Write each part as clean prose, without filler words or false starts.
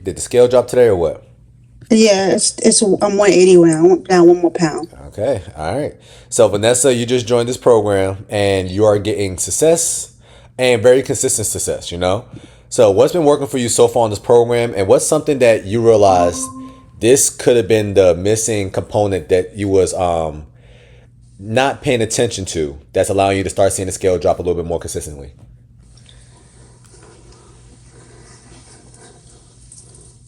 Did the scale drop today or what? Yeah, it's I'm 180 now. I went down 1 more pound. Okay, all right. So Vanessa, you just joined this program and you are getting success and very consistent success, you know? So what's been working for you so far in this program, and what's something that you realized this could have been the missing component that you was not paying attention to that's allowing you to start seeing the scale drop a little bit more consistently?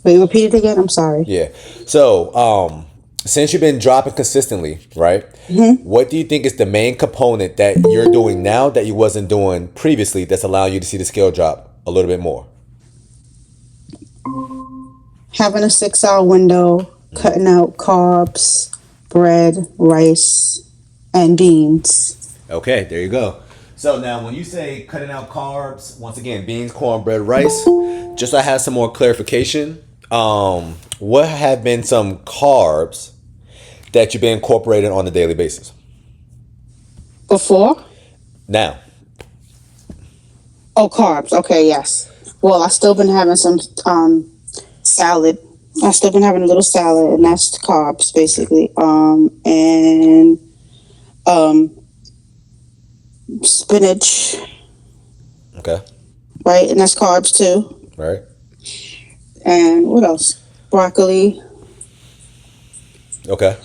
Wait, repeat it again. I'm sorry. Yeah. So, since you've been dropping consistently, right? What do you think is the main component that you're doing now that you wasn't doing previously that's allowing you to see the scale drop a little bit more? Having a 6 hour window, cutting out carbs, bread, rice, and beans. Okay, there you go. So now when you say cutting out carbs, once again, beans, cornbread, rice, just so I have some more clarification, what have been some carbs that you've been incorporating on a daily basis? Before? Now, Oh, carbs. Okay, yes. Well, I still been having some salad. I still been having a little salad, and that's carbs basically. And um, spinach, okay, right? And that's carbs too. right, And what else? Broccoli. okay.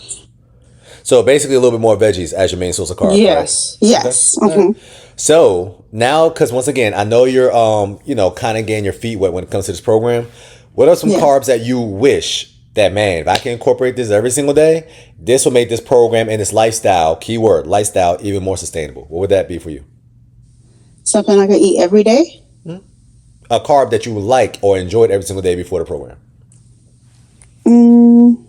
So basically, a little bit more veggies as your main source of carbs, right? Yes. Okay. Yes. All right. So now, because once again, I know you're, kind of getting your feet wet when it comes to this program. What are some Yeah. carbs that you wish that, man, if I can incorporate this every single day, this will make this program and this lifestyle, keyword lifestyle, even more sustainable? What would that be for you? Something I can eat every day. A carb that you like or enjoyed every single day before the program. Mm,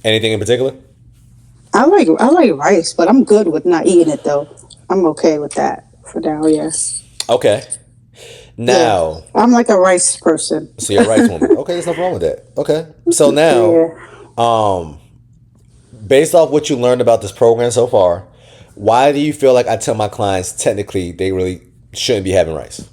Anything in particular? I like rice, but I'm good with not eating it though. I'm okay with that for now. Yes. Okay. Yeah. Now, I'm like a rice person. so you're a rice woman. Okay, there's nothing wrong with that. Okay. So now, Yeah. um, based off what you learned about this program so far, why do you feel like I tell my clients technically they really shouldn't be having rice?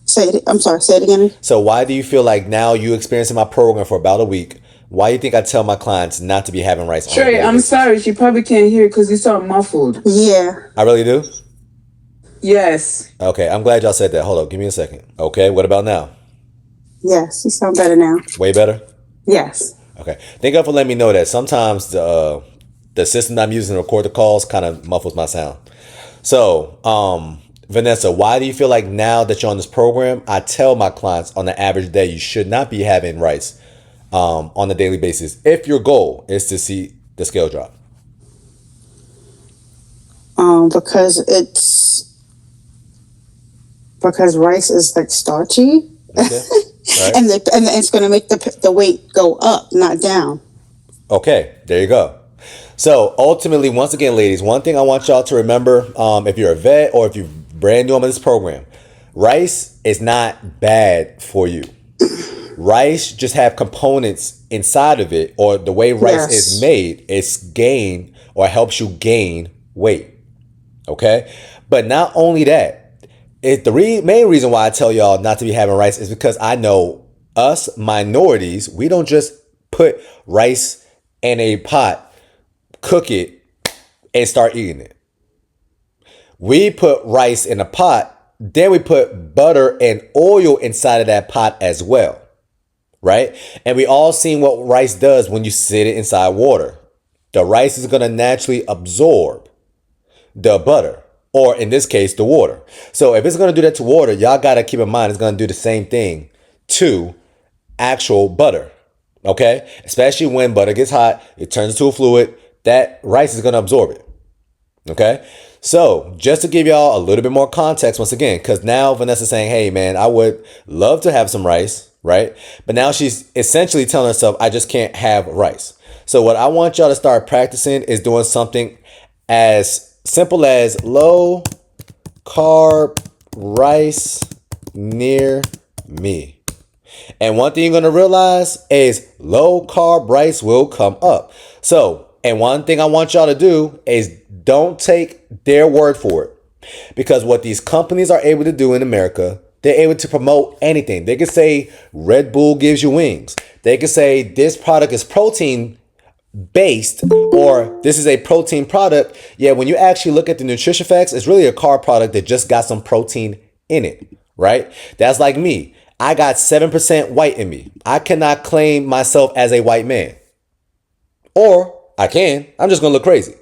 Say it. I'm sorry. Say it again. So why do you feel like now you experiencing my program for about a week? Why do you think I tell my clients not to be having rice on a Trey, daily I'm basis? sorry. She probably can't hear because you sound muffled. Yeah. I really do? Yes. Okay, I'm glad y'all said that. Hold on, give me a second. Okay, what about now? Yes. You sound better now. Way better? Yes. Okay. Thank God for letting me know that. Sometimes the system that I'm using to record the calls kind of muffles my sound. So, Vanessa, why do you feel like now that you're on this program, I tell my clients on the average day you should not be having rice on a daily basis if your goal is to see the scale drop? Because rice is like starchy, Okay. All right. and it's gonna make the weight go up, not down. Okay, there you go. So ultimately, once again, ladies, one thing I want y'all to remember, if you're a vet or if you're brand new on this program, rice is not bad for you. Rice just have components inside of it, or the way rice is Yes. made, it's gain or helps you gain weight. Okay, but not only that, main reason why I tell y'all not to be having rice is because I know us minorities, we don't just put rice in a pot, cook it, and start eating it. We put rice in a pot, then we put butter and oil inside of that pot as well, right? And we all seen what rice does when you sit it inside water. The rice is going to naturally absorb the butter, or in this case, the water. So if it's going to do that to water, y'all got to keep in mind it's going to do the same thing to actual butter. Okay? Especially when butter gets hot, it turns into a fluid. That rice is going to absorb it. Okay? So just to give y'all a little bit more context once again, because now Vanessa's saying, hey man, I would love to have some rice, right? But now she's essentially telling herself, I just can't have rice. So what I want y'all to start practicing is doing something as simple as low carb rice near me. And one thing you're going to realize is low carb rice will come up. So, and one thing I want y'all to do is don't take their word for it. Because what these companies are able to do in America, they're able to promote anything. They can say Red Bull gives you wings. They can say this product is protein based, or this is a protein product. Yeah, when you actually look at the nutrition facts, it's really a carb product that just got some protein in it, right? That's like me. I got 7% white in me. I cannot claim myself as a white man. Or I can. I'm just going to look crazy.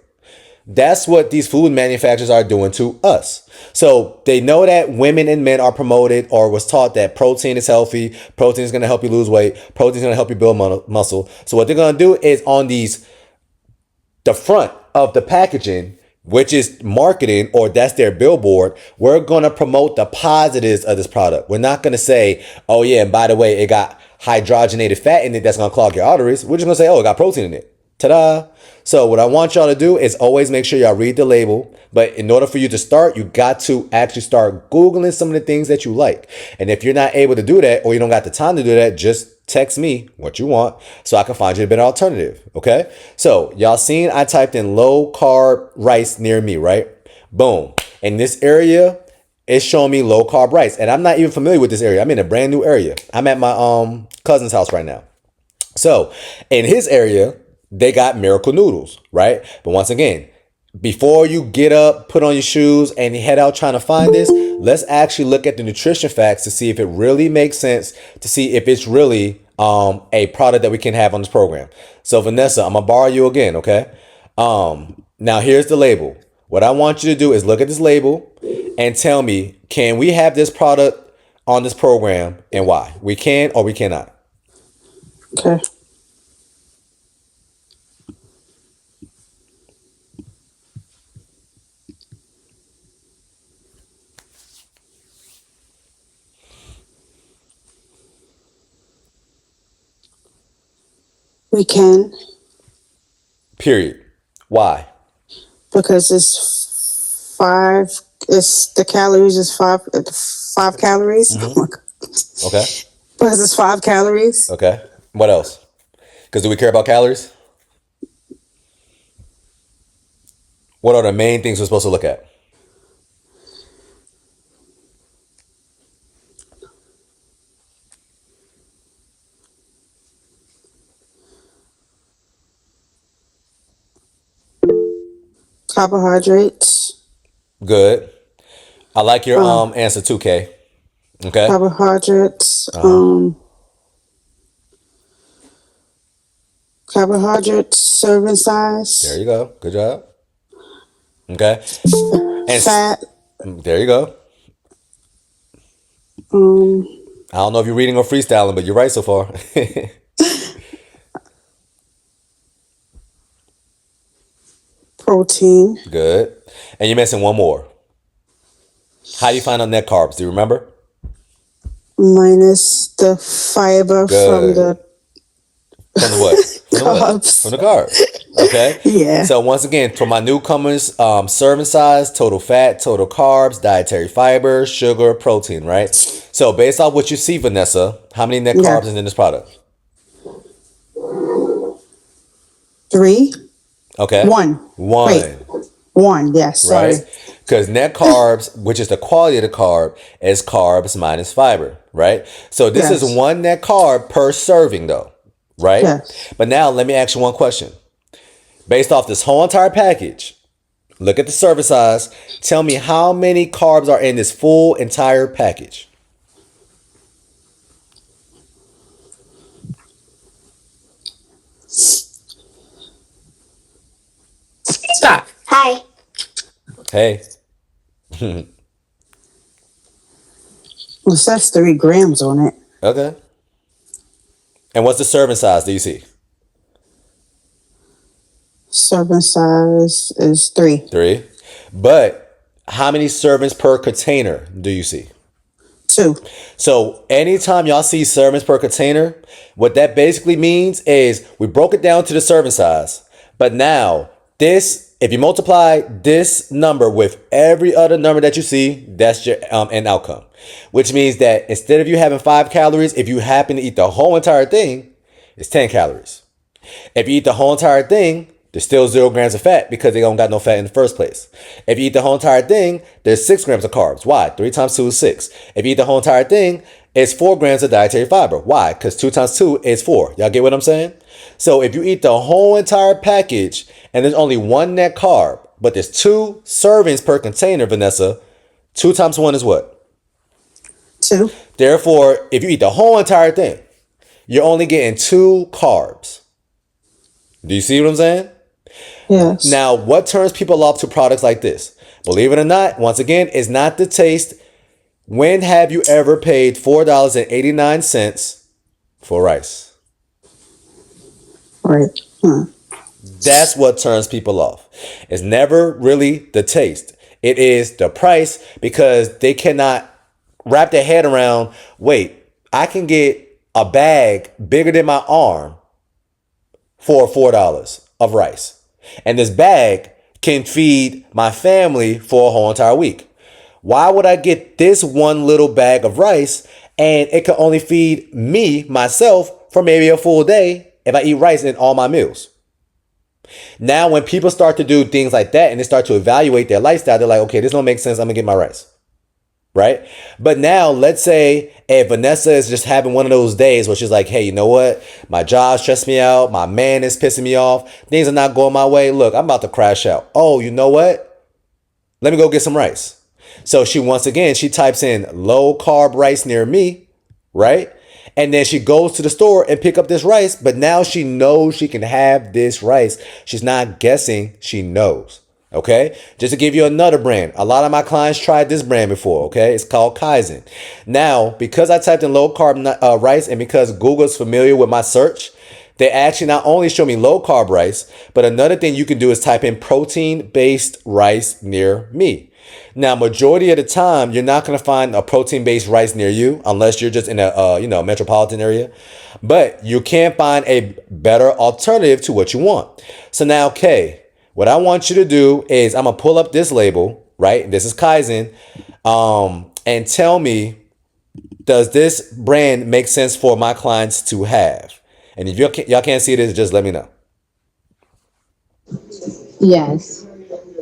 That's what these food manufacturers are doing to us. So they know that women and men are promoted or was taught that protein is healthy. Protein is going to help you lose weight. Protein is going to help you build muscle. So what they're going to do is on the front of the packaging, which is marketing, or that's their billboard, we're going to promote the positives of this product. We're not going to say, oh yeah, and by the way, it got hydrogenated fat in it that's going to clog your arteries. We're just going to say, oh, it got protein in it. Ta-da. So what I want y'all to do is always make sure y'all read the label. But in order for you to start, you got to actually start Googling some of the things that you like. And if you're not able to do that, or you don't got the time to do that, just text me what you want so I can find you a better alternative. Okay. So y'all seen I typed in low carb rice near me, right? Boom. In this area, it's showing me low carb rice. And I'm not even familiar with this area. I'm in a brand new area. I'm at my cousin's house right now. So in his area, they got Miracle Noodles, right? But once again, before you get up, put on your shoes, and head out trying to find this, let's actually look at the nutrition facts to see if it really makes sense, to see if it's really a product that we can have on this program. So Vanessa, I'm gonna borrow you again, okay? Now here's the label. What I want you to do is look at this label and tell me, can we have this product on this program and why? We can or we cannot. Okay. We can, Period. Why? because it's five. It's the calories is five calories. Oh my God. Okay. Because it's 5 calories. Okay. What else? Because do we care about calories? What are the main things we're supposed to look at? Carbohydrates. Good. I like your answer too, Kay. Okay. Carbohydrates. Carbohydrates. Serving There size. you go. Good job. Okay. And Fat. there you go. I don't know if you're reading or freestyling, but you're right so far. Protein. Good. And you're missing one more. How do you find out net carbs? Do you remember? Minus the fiber from Good. From the what? From the what? carbs. From the carbs. Okay. Yeah. So once again, for my newcomers, serving size, total fat, total carbs, dietary fiber, sugar, protein, right? So based off what you see, Vanessa, how many net carbs is in this product? 3. Okay. 1. Wait. 1. Yes. Sorry. Right? Because net carbs, which is the quality of the carb, is carbs minus fiber, right? So this is one net carb per serving though, right? Yes. But now let me ask you one question. Based off this whole entire package, look at the serving size. Tell me how many carbs are in this full entire package. Stop. Hi. Hey. Well, it says 3 grams on it. Okay. And what's the serving size do you see? Serving size is 3. 3. But how many servings per container do you see? 2. So anytime y'all see servings per container, what that basically means is we broke it down to the serving size. But now this, if you multiply this number with every other number that you see, that's your end outcome. Which means that instead of you having 5 calories, if you happen to eat the whole entire thing, it's 10 calories. If you eat the whole entire thing, there's still 0 grams of fat because they don't got no fat in the first place. If you eat the whole entire thing, there's 6 grams of carbs. Why? 3 times 2 is 6. If you eat the whole entire thing, it's 4 grams of dietary fiber. Why? Because 2 times 2 is 4. Y'all get what I'm saying? So if you eat the whole entire package and there's only one net carb, but there's 2 servings per container, Vanessa, 2 times 1 is what? 2. Therefore, if you eat the whole entire thing, you're only getting 2 carbs. Do you see what I'm saying? Yes. Now, what turns people off to products like this? Believe it or not, once again, it's not the taste. When have you ever paid $4.89 for rice? Right. That's what turns people off. It's never really the taste. It is the price because they cannot wrap their head around, wait, I can get a bag bigger than my arm for $4 of rice. And this bag can feed my family for a whole entire week. Why would I get this one little bag of rice and it can only feed me, myself, for maybe a full day if I eat rice in all my meals? Now, when people start to do things like that and they start to evaluate their lifestyle, they're like, okay, this don't make sense. I'm going to get my rice. Right? But now let's say if Vanessa is just having one of those days where she's like, hey, you know what? My job stressed me out. My man is pissing me off. Things are not going my way. Look, I'm about to crash out. Oh, you know what? Let me go get some rice. So she types in low carb rice near me, right? And then she goes to the store and pick up this rice. But now she knows she can have this rice. She's not guessing. She knows. Okay, just to give you another brand, a lot of my clients tried this brand before. Okay, it's called Kaizen. Now, because I typed in low carb rice and because Google's familiar with my search, they actually not only show me low carb rice, but another thing you can do is type in protein based rice near me. Now, majority of the time, you're not going to find a protein based rice near you unless you're just in a metropolitan area. But you can find a better alternative to what you want. So now, Kay, what I want you to do is I'm going to pull up this label, right? This is Kaizen. And tell me, does this brand make sense for my clients to have? And if y'all can't see this, just let me know. Yes.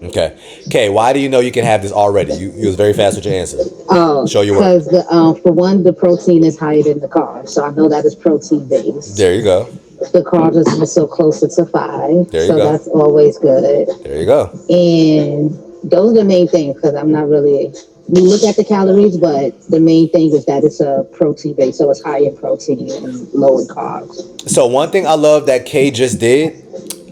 Okay. Okay, why do you know you can have this already? You was very fast with your answer. Oh, Show your work. because for one, the protein is higher than the carbs, so I know that is protein based. There you go. The carbs is also closer to 5, There you so go. that's always good. There you go. And those are the main things because I'm not really. We look at the calories, but the main thing is that it's a protein base, so it's high in protein and low in carbs. So one thing I love that Kay just did,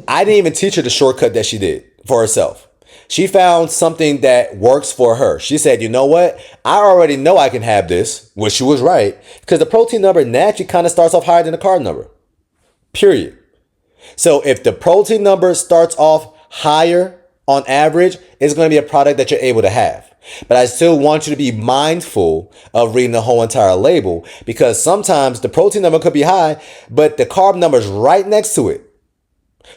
I didn't even teach her the shortcut that she did for herself. She found something that works for her. She said, you know what? I already know I can have this, which she was right, because the protein number naturally kind of starts off higher than the carb number. Period. So if the protein number starts off higher on average, it's going to be a product that you're able to have. But I still want you to be mindful of reading the whole entire label because sometimes the protein number could be high, but the carb number is right next to it.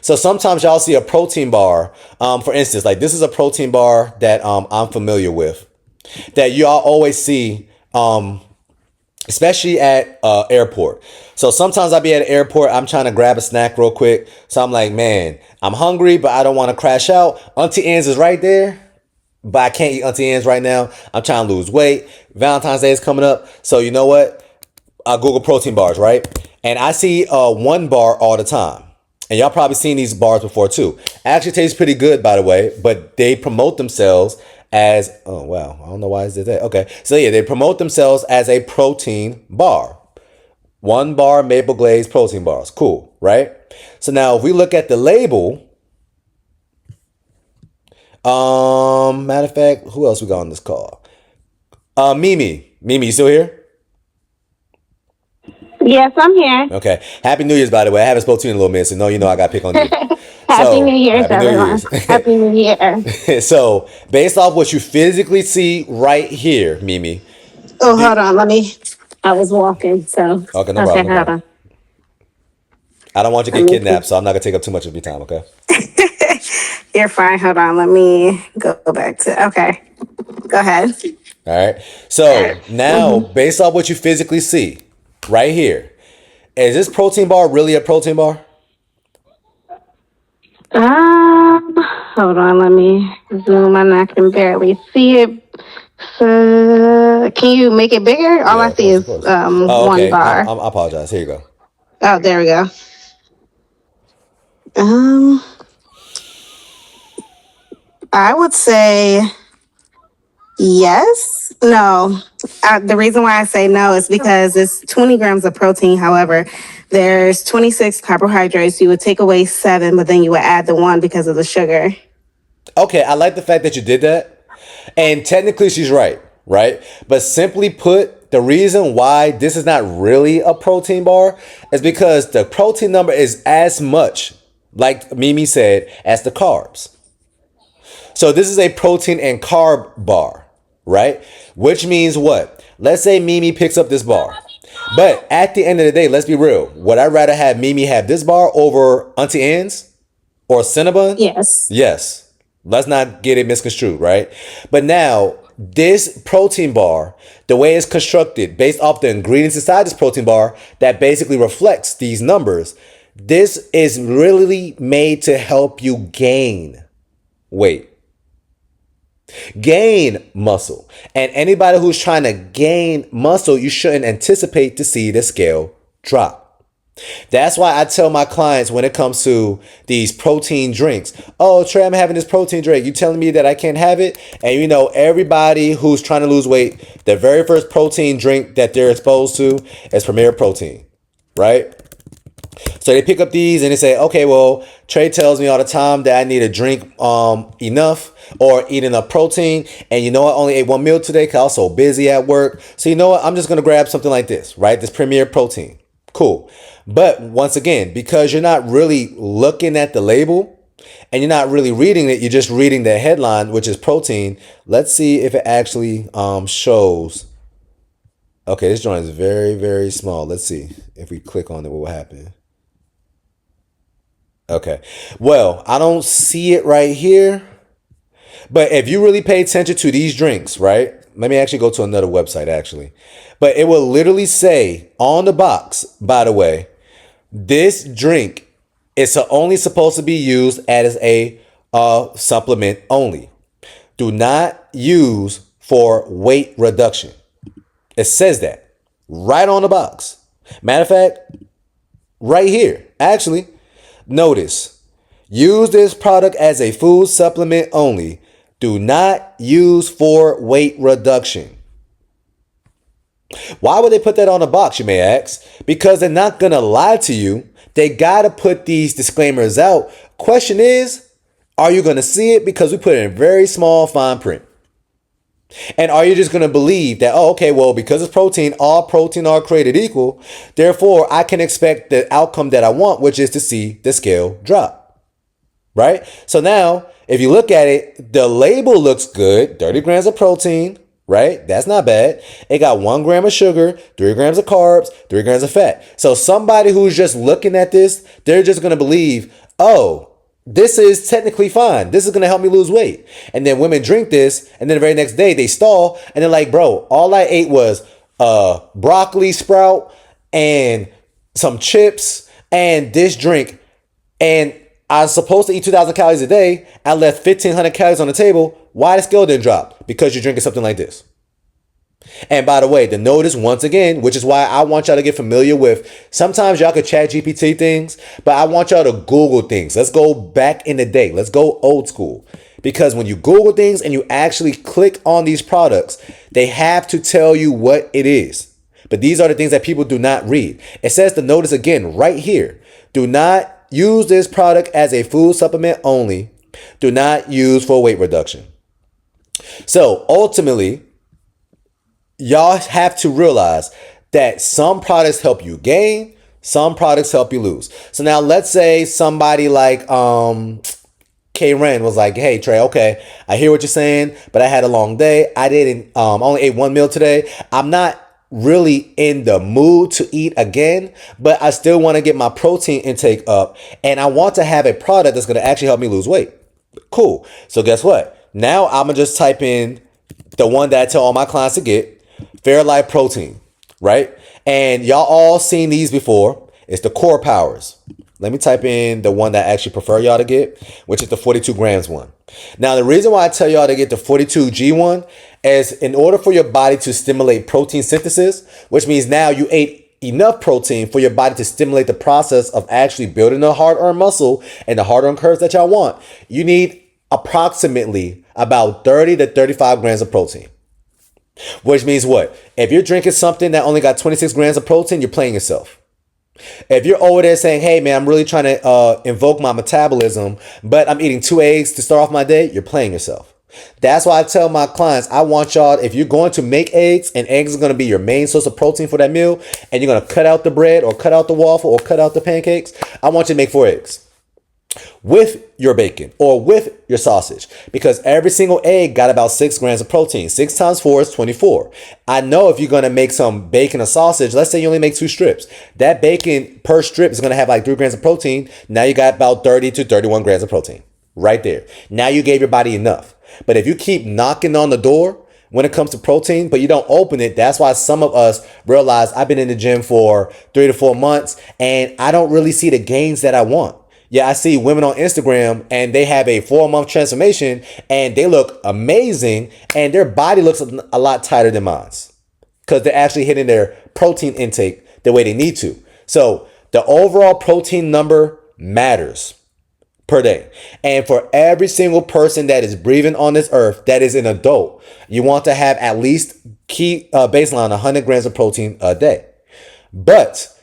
So sometimes y'all see a protein bar. For instance, like this is a protein bar that I'm familiar with that y'all always see, especially at airport. So sometimes I'll be at an airport, I'm trying to grab a snack real quick. So I'm like, man, I'm hungry, but I don't want to crash out. Auntie Anne's is right there, but I can't eat Auntie Anne's right now. I'm trying to lose weight. Valentine's Day is coming up. So you know what? I Google protein bars, right? And I see one bar all the time. And y'all probably seen these bars before too. Actually tastes pretty good, by the way, but they promote themselves as, oh wow, I don't know why is it that. Okay, so yeah, they promote themselves as a protein bar. 1 bar maple glazed protein bars. Cool, right? So now if we look at the label, matter of fact, who else we got on this call? Mimi, you still here? Yes, I'm here. Okay. Happy New Year's, by the way. I haven't spoken to you in a little minute, so you know I got to pick on you. Happy New Year's, Happy New everyone. Year's. Happy New Year. So, based off what you physically see right here, Mimi. Oh, hold on. Let me. I was walking, so. Okay, no problem. Hold on. I don't want you to get kidnapped, so I'm not going to take up too much of your time, okay? You're fine. Hold on. Let me go back to. Okay. Go ahead. All right. So, now, based off what you physically see right here, is this protein bar really a protein bar? Hold on, let me zoom in. I can barely see it. Can you make it bigger? All Yeah, I of see course, of is course. Oh, one okay. bar. I apologize. Here you go. Oh, there we go. Um, I would say yes. No. The reason why I say no is because it's 20 grams of protein. However, there's 26 carbohydrates. You would take away 7, but then you would add the 1 because of the sugar. Okay, I like the fact that you did that. And technically, she's right, right? But simply put, the reason why this is not really a protein bar is because the protein number is as much, like Mimi said, as the carbs. So this is a protein and carb bar, right? Which means what? Let's say Mimi picks up this bar. But at the end of the day, let's be real. Would I rather have Mimi have this bar over Auntie Anne's or Cinnabon? Yes. Yes. Let's not get it misconstrued, right? But now, this protein bar, the way it's constructed, based off the ingredients inside this protein bar, that basically reflects these numbers, this is really made to help you gain weight, gain muscle. And anybody who's trying to gain muscle, you shouldn't anticipate to see the scale drop. That's why I tell my clients when it comes to these protein drinks, oh, Trey, I'm having this protein drink. You telling me that I can't have it? And you know, everybody who's trying to lose weight, the very first protein drink that they're exposed to is Premier Protein, right? So they pick up these and they say, okay, well, Trey tells me all the time that I need to drink enough or eat enough protein. And you know, I only ate one meal today because I was so busy at work. So you know what? I'm just going to grab something like this, right? This Premier Protein. Cool. But once again, because you're not really looking at the label and you're not really reading it, you're just reading the headline, which is protein. Let's see if it actually shows. Okay, this joint is very, very small. Let's see if we click on it, what will happen. Okay. Well, I don't see it right here. But if you really pay attention to these drinks, right? Let me actually go to another website, actually. But it will literally say on the box, by the way, this drink is only supposed to be used as a supplement only. Do not use for weight reduction. It says that right on the box. Matter of fact, right here, actually, notice, use this product as a food supplement only. Do not use for weight reduction. Why would they put that on the box, you may ask? Because they're not going to lie to you. They got to put these disclaimers out. Question is, are you going to see it? Because we put it in very small fine print. And are you just going to believe that, oh, okay, well, because it's protein, all protein are created equal. Therefore, I can expect the outcome that I want, which is to see the scale drop. Right? So now, if you look at it, the label looks good. 30 grams of protein, right? That's not bad. It got 1 gram of sugar, 3 grams of carbs, 3 grams of fat. So somebody who's just looking at this, they're just going to believe, oh, this is technically fine. This is going to help me lose weight. And then women drink this, and then the very next day they stall, and they're like, bro, all I ate was broccoli sprout and some chips and this drink. And I was supposed to eat 2,000 calories a day. I left 1,500 calories on the table. Why the scale didn't drop? Because you're drinking something like this. And by the way, the notice once again, which is why I want y'all to get familiar with, sometimes y'all could chat GPT things, but I want y'all to Google things. Let's go back in the day. Let's go old school. Because when you Google things and you actually click on these products, they have to tell you what it is. But these are the things that people do not read. It says the notice again right here. Do not use this product as a food supplement only. Do not use for weight reduction. So ultimately, y'all have to realize that some products help you gain, some products help you lose. So now let's say somebody like K Ren was like, hey Trey, okay, I hear what you're saying, but I had a long day. I didn't only ate one meal today. I'm not really in the mood to eat again, but I still want to get my protein intake up and I want to have a product that's going to actually help me lose weight. Cool. So guess what? Now I'm going to just type in the one that I tell all my clients to get, Fairlife Protein, right? And y'all all seen these before. It's the Core Powers. Let me type in the one that I actually prefer y'all to get, which is the 42 grams one. Now, the reason why I tell y'all to get the 42G one is in order for your body to stimulate protein synthesis, which means now you ate enough protein for your body to stimulate the process of actually building the hard-earned muscle and the hard-earned curves that y'all want. You need approximately about 30 to 35 grams of protein. Which means what? If you're drinking something that only got 26 grams of protein, you're playing yourself. If you're over there saying, hey man, I'm really trying to invoke my metabolism, but I'm eating 2 eggs to start off my day, you're playing yourself. That's why I tell my clients, I want y'all, if you're going to make eggs and eggs are going to be your main source of protein for that meal, and you're going to cut out the bread or cut out the waffle or cut out the pancakes, I want you to make 4 eggs with your bacon or with your sausage, because every single egg got about 6 grams of protein. 6 times 4 is 24. I know if you're going to make some bacon or sausage, let's say you only make 2 strips, that bacon per strip is going to have like 3 grams of protein. Now you got about 30 to 31 grams of protein right there. Now you gave your body enough. But if you keep knocking on the door when it comes to protein, but you don't open it, that's why some of us realize I've been in the gym for 3 to 4 months and I don't really see the gains that I want. Yeah, I see women on Instagram and they have a 4-month transformation and they look amazing and their body looks a lot tighter than mine because they're actually hitting their protein intake the way they need to. So the overall protein number matters per day. And for every single person that is breathing on this earth that is an adult, you want to have at least key baseline 100 grams of protein a day. But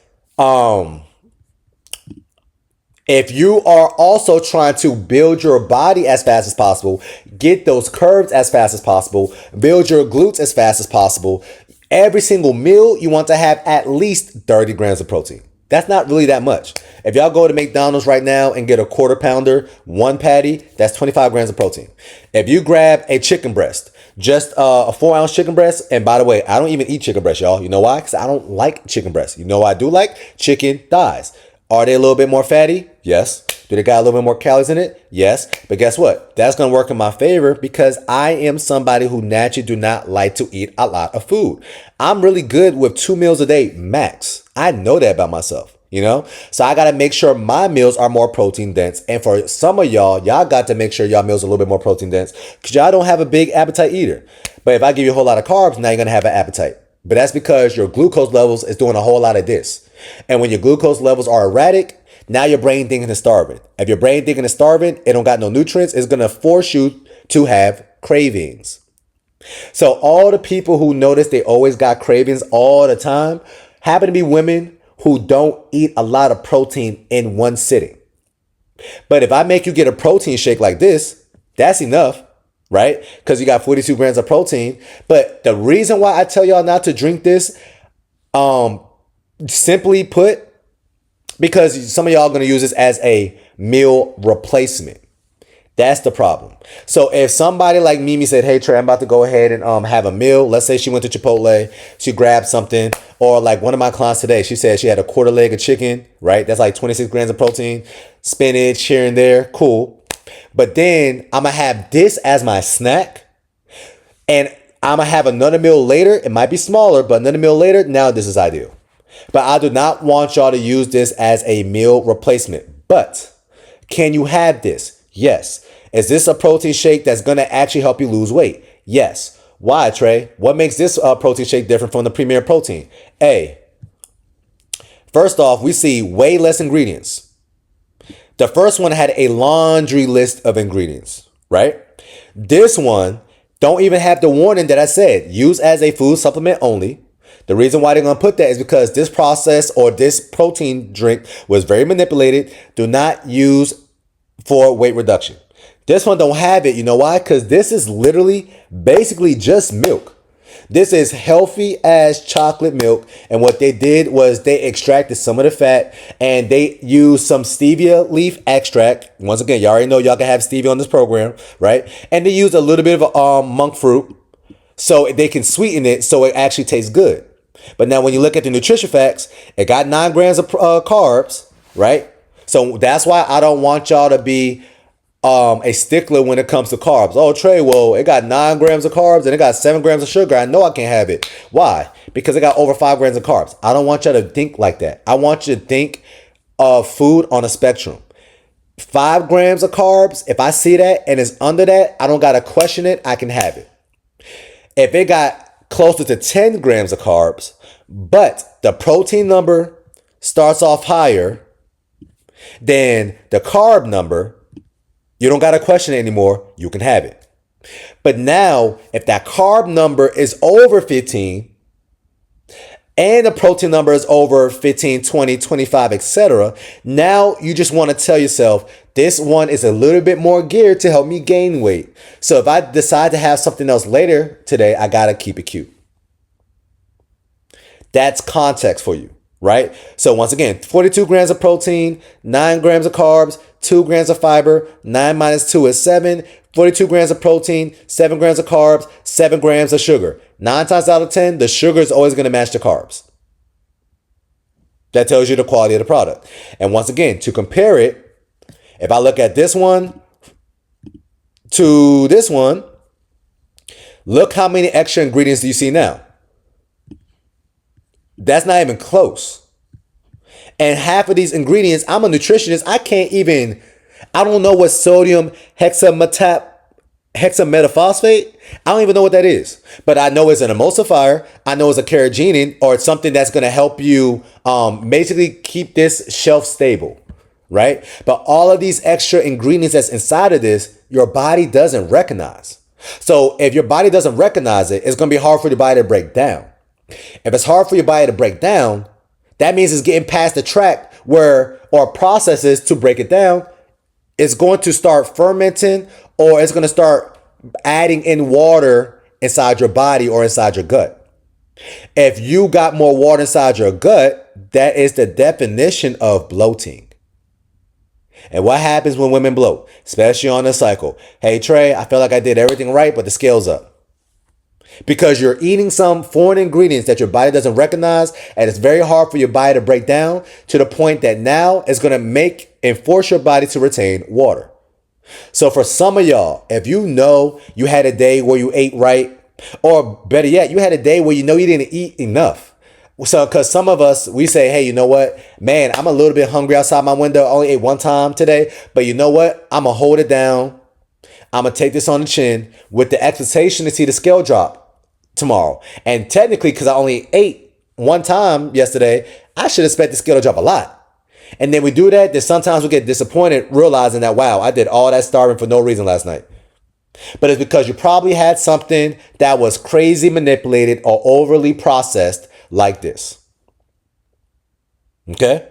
if you are also trying to build your body as fast as possible, get those curves as fast as possible, build your glutes as fast as possible, every single meal you want to have at least 30 grams of protein. That's not really that much. If y'all go to McDonald's right now and get a quarter pounder, 1 patty, that's 25 grams of protein. If you grab a chicken breast, just a 4-ounce chicken breast, and by the way, I don't even eat chicken breast, y'all. You know why? Because I don't like chicken breast. You know what I do like? Chicken thighs. Are they a little bit more fatty? Yes. Do they got a little bit more calories in it? Yes. But guess what? That's going to work in my favor because I am somebody who naturally do not like to eat a lot of food. I'm really good with 2 meals a day max. I know that about myself, you know? So I got to make sure my meals are more protein dense. And for some of y'all got to make sure y'all meals are a little bit more protein dense because y'all don't have a big appetite either. But if I give you a whole lot of carbs, now you're going to have an appetite. But that's because your glucose levels is doing a whole lot of this. And when your glucose levels are erratic, now your brain thinking is starving. If your brain thinking is starving, it don't got no nutrients, it's going to force you to have cravings. So all the people who notice they always got cravings all the time happen to be women who don't eat a lot of protein in one sitting. But if I make you get a protein shake like this, that's enough, right? Because you got 42 grams of protein. But the reason why I tell y'all not to drink this, simply put, because some of y'all are going to use this as a meal replacement. That's the problem. So if somebody like Mimi said, hey, Trey, I'm about to go ahead and have a meal. Let's say she went to Chipotle, she grabbed something, or like one of my clients today, she said she had a quarter leg of chicken, right? That's like 26 grams of protein, spinach here and there. Cool. But then I'm going to have this as my snack and I'm going to have another meal later. It might be smaller, but another meal later. Now this is ideal. But I do not want y'all to use this as a meal replacement. But can you have this? Yes. Is this a protein shake that's going to actually help you lose weight? Yes. Why, Trey? What makes this protein shake different from the Premier Protein? First off, we see way less ingredients. The first one had a laundry list of ingredients, right? This one don't even have the warning that I said. Use as a food supplement only. The reason why they're going to put that is because this process or this protein drink was very manipulated. Do not use for weight reduction. This one don't have it. You know why? Because this is literally basically just milk. This is healthy as chocolate milk. And what they did was they extracted some of the fat and they used some stevia leaf extract. Once again, y'all already know y'all can have stevia on this program, right? And they used a little bit of monk fruit so they can sweeten it so it actually tastes good. But now when you look at the nutrition facts, it got 9 grams of carbs, right? So that's why I don't want y'all to be a stickler when it comes to carbs. Oh, Trey, well, it got 9 grams of carbs and it got 7 grams of sugar. I know I can't have it. Why? Because it got over 5 grams of carbs. I don't want y'all to think like that. I want you to think of food on a spectrum. 5 grams of carbs, if I see that and it's under that, I don't got to question it. I can have it. If it got closer to 10 grams of carbs, but the protein number starts off higher than the carb number, you don't got to question it anymore. You can have it. But now, if that carb number is over 15 and the protein number is over 15, 20, 25, etc., now you just want to tell yourself, this one is a little bit more geared to help me gain weight. So if I decide to have something else later today, I got to keep it cute. That's context for you, right? So once again, 42 grams of protein, 9 grams of carbs, 2 grams of fiber, 9 minus 2 is 7, 42 grams of protein, 7 grams of carbs, 7 grams of sugar. 9 times out of 10, the sugar is always going to match the carbs. That tells you the quality of the product. And once again, to compare it, if I look at this one to this one, look how many extra ingredients do you see now? That's not even close. And half of these ingredients, I'm a nutritionist. I don't know what sodium hexametaphosphate. I don't even know what that is. But I know it's an emulsifier. I know it's a carrageenan, or it's something that's going to help you basically keep this shelf stable, right? But all of these extra ingredients that's inside of this, your body doesn't recognize. So if your body doesn't recognize it, it's going to be hard for your body to break down. If it's hard for your body to break down, that means it's getting past the track or processes to break it down. It's going to start fermenting, or it's going to start adding in water inside your body or inside your gut. If you got more water inside your gut, that is the definition of bloating. And what happens when women bloat, especially on the cycle? Hey, Trey, I feel like I did everything right, but the scale's up. Because you're eating some foreign ingredients that your body doesn't recognize, and it's very hard for your body to break down to the point that now it's going to make and force your body to retain water. So for some of y'all, if you know you had a day where you ate right, or better yet, you had a day where you know you didn't eat enough. So because some of us, we say, hey, you know what, man, I'm a little bit hungry outside my window. I only ate one time today, but you know what, I'm going to hold it down. I'm going to take this on the chin with the expectation to see the scale drop tomorrow. And technically, because I only ate one time yesterday, I should expect the scale to drop a lot. And then we do that, then sometimes we get disappointed realizing that, wow, I did all that starving for no reason last night. But it's because you probably had something that was crazy manipulated or overly processed like this. Okay?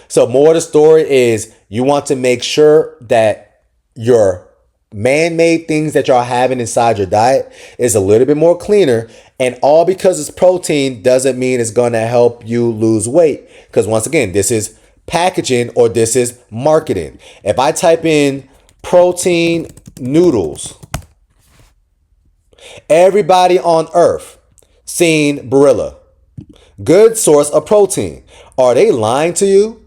So more of the story is you want to make sure that your man-made things that y'all having inside your diet is a little bit more cleaner, and all because it's protein doesn't mean it's going to help you lose weight, because once again, this is packaging or this is marketing. If I type in protein noodles, everybody on earth seen Barilla, good source of protein. Are they lying to you?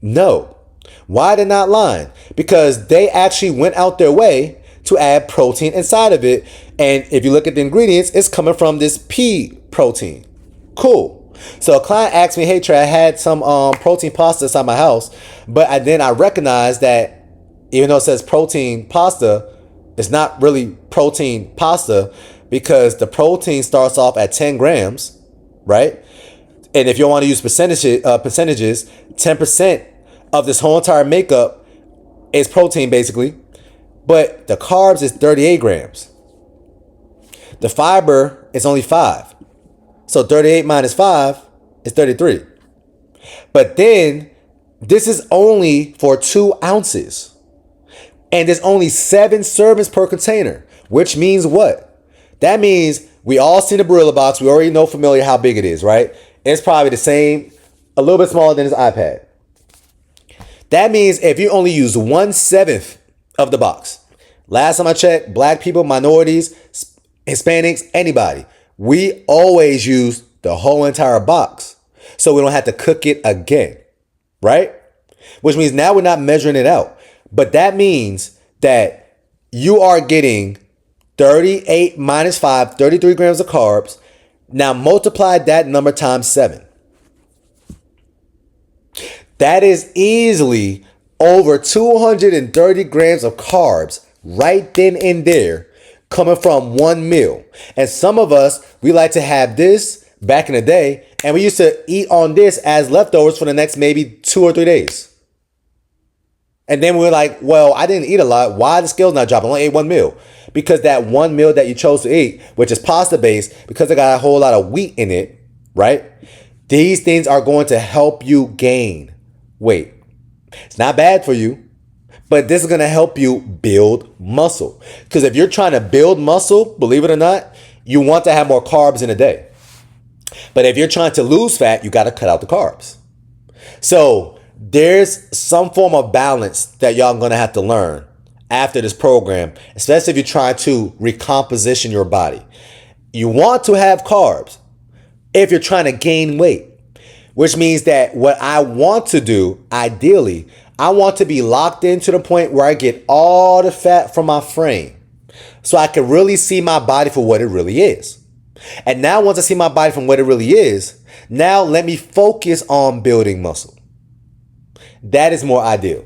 No. Why they're not lying? Because they actually went out their way to add protein inside of it. And if you look at the ingredients, it's coming from this pea protein. Cool. So a client asked me, hey Trey, I had some protein pasta inside my house, but then I recognized that even though it says protein pasta, it's not really protein pasta, because the protein starts off at 10 grams, right? And if you want to use percentages, 10% of this whole entire makeup is protein basically, but the carbs is 38 grams. The fiber is only 5. So 38 minus 5 is 33. But then this is only for 2 ounces. And there's only 7 servings per container, which means what? That means we all seen the Barilla box. We already know familiar how big it is, right? It's probably the same, a little bit smaller than this iPad. That means if you only use 1/7 of the box, last time I checked, black people, minorities, Hispanics, anybody, we always use the whole entire box. So we don't have to cook it again, right? Which means now we're not measuring it out. But that means that you are getting 38 minus 5, 33 grams of carbs. Now multiply that number times 7. That is easily over 230 grams of carbs right then and there coming from one meal. And some of us, we like to have this back in the day, and we used to eat on this as leftovers for the next maybe 2 or 3 days. And then we were like, well, I didn't eat a lot. Why the scale's not dropping? I only ate one meal. Because that one meal that you chose to eat, which is pasta based, because it got a whole lot of wheat in it, right? These things are going to help you gain weight. It's not bad for you, but this is going to help you build muscle. Because if you're trying to build muscle, believe it or not, you want to have more carbs in a day. But if you're trying to lose fat, you got to cut out the carbs. So there's some form of balance that y'all are going to have to learn after this program, especially if you're trying to recomposition your body. You want to have carbs if you're trying to gain weight, which means that what I want to do, ideally, I want to be locked in to the point where I get all the fat from my frame so I can really see my body for what it really is. And now once I see my body from what it really is, now let me focus on building muscle. That is more ideal.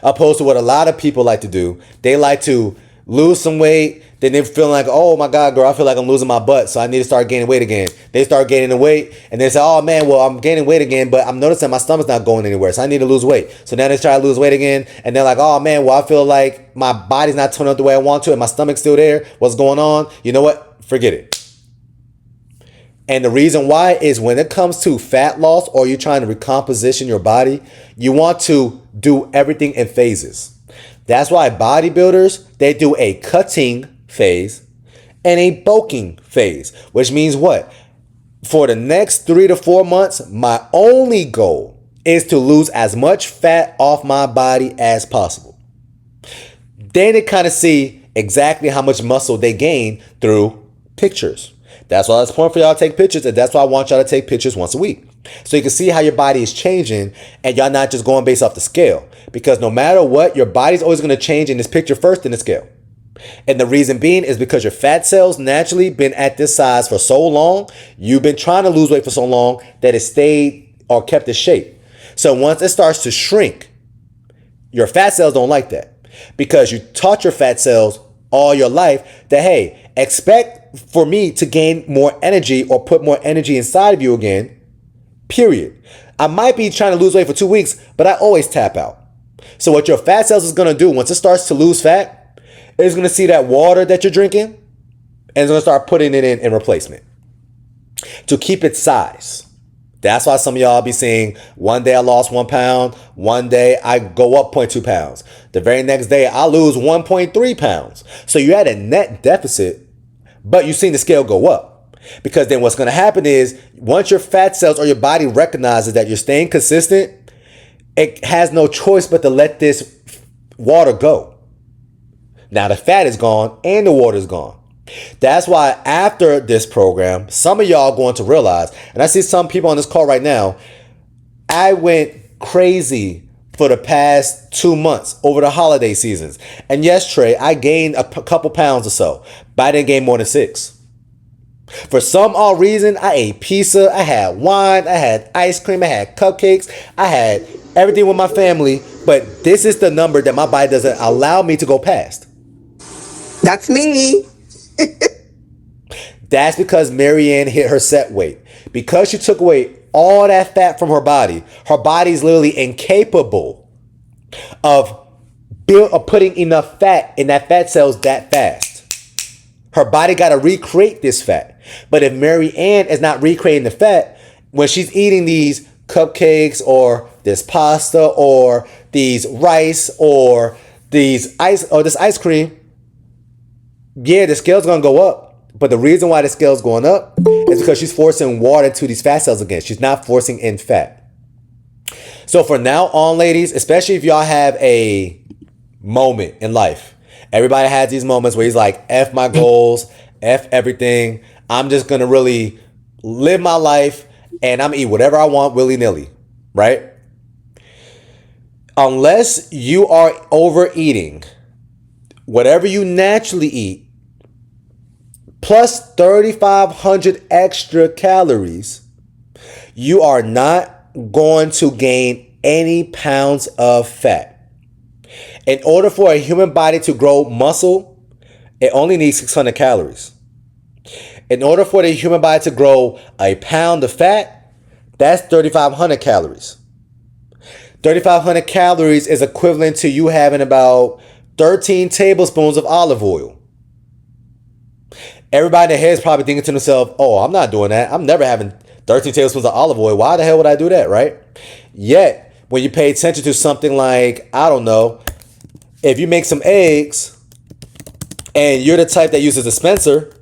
Opposed to what a lot of people like to do. They like to lose some weight, then they feel like, oh my God, girl, I feel like I'm losing my butt, so I need to start gaining weight again. They start gaining the weight, and they say, oh man, well, I'm gaining weight again, but I'm noticing my stomach's not going anywhere, so I need to lose weight. So now they try to lose weight again, and they're like, oh man, well, I feel like my body's not turning out the way I want to, and my stomach's still there. What's going on? You know what? Forget it. And the reason why is when it comes to fat loss or you're trying to recomposition your body, you want to do everything in phases. That's why bodybuilders, they do a cutting phase and a bulking phase, which means what? For the next 3 to 4 months, my only goal is to lose as much fat off my body as possible. Then they kind of see exactly how much muscle they gain through pictures. That's why it's important for y'all to take pictures, and that's why I want y'all to take pictures once a week. So you can see how your body is changing and y'all not just going based off the scale. Because no matter what, your body's always going to change in this picture first in the scale. And the reason being is because your fat cells naturally been at this size for so long, you've been trying to lose weight for so long that it stayed or kept its shape. So once it starts to shrink, your fat cells don't like that. Because you taught your fat cells all your life that, hey, expect for me to gain more energy or put more energy inside of you again, period. I might be trying to lose weight for 2 weeks, but I always tap out. So what your fat cells is going to do once it starts to lose fat, it's going to see that water that you're drinking and it's going to start putting it in replacement to keep its size. That's why some of y'all be seeing one day I lost 1 pound, one day I go up 0.2 pounds. The very next day I lose 1.3 pounds. So you had a net deficit, but you've seen the scale go up. Because then what's going to happen is once your fat cells or your body recognizes that you're staying consistent, it has no choice but to let this water go. Now the fat is gone and the water is gone. That's why after this program, some of y'all are going to realize, and I see some people on this call right now, I went crazy for the past 2 months over the holiday seasons. And yes, Trey, I gained a couple pounds or so, but I didn't gain more than 6. For some odd reason, I ate pizza, I had wine, I had ice cream, I had cupcakes, I had everything with my family, but this is the number that my body doesn't allow me to go past. That's me. That's because Marianne hit her set weight. Because she took away all that fat from her body is literally incapable of putting enough fat in that fat cells that fast. Her body got to recreate this fat. But if Marianne is not recreating the fat, when she's eating these cupcakes or this pasta or these rice or this ice cream, yeah, the scale's going to go up. But the reason why the scale's going up is because she's forcing water to these fat cells again. She's not forcing in fat. So for now on, ladies, especially if y'all have a moment in life, everybody has these moments where he's like, F my goals, F everything. I'm just going to really live my life and I'm going to eat whatever I want willy-nilly, right? Unless you are overeating, whatever you naturally eat, plus 3,500 extra calories, you are not going to gain any pounds of fat. In order for a human body to grow muscle, it only needs 600 calories. In order for the human body to grow a pound of fat, that's 3,500 calories. 3,500 calories is equivalent to you having about 13 tablespoons of olive oil. Everybody in their head is probably thinking to themselves, oh, I'm not doing that. I'm never having 13 tablespoons of olive oil. Why the hell would I do that, right? Yet, when you pay attention to something like, I don't know, if you make some eggs and you're the type that uses a dispenser,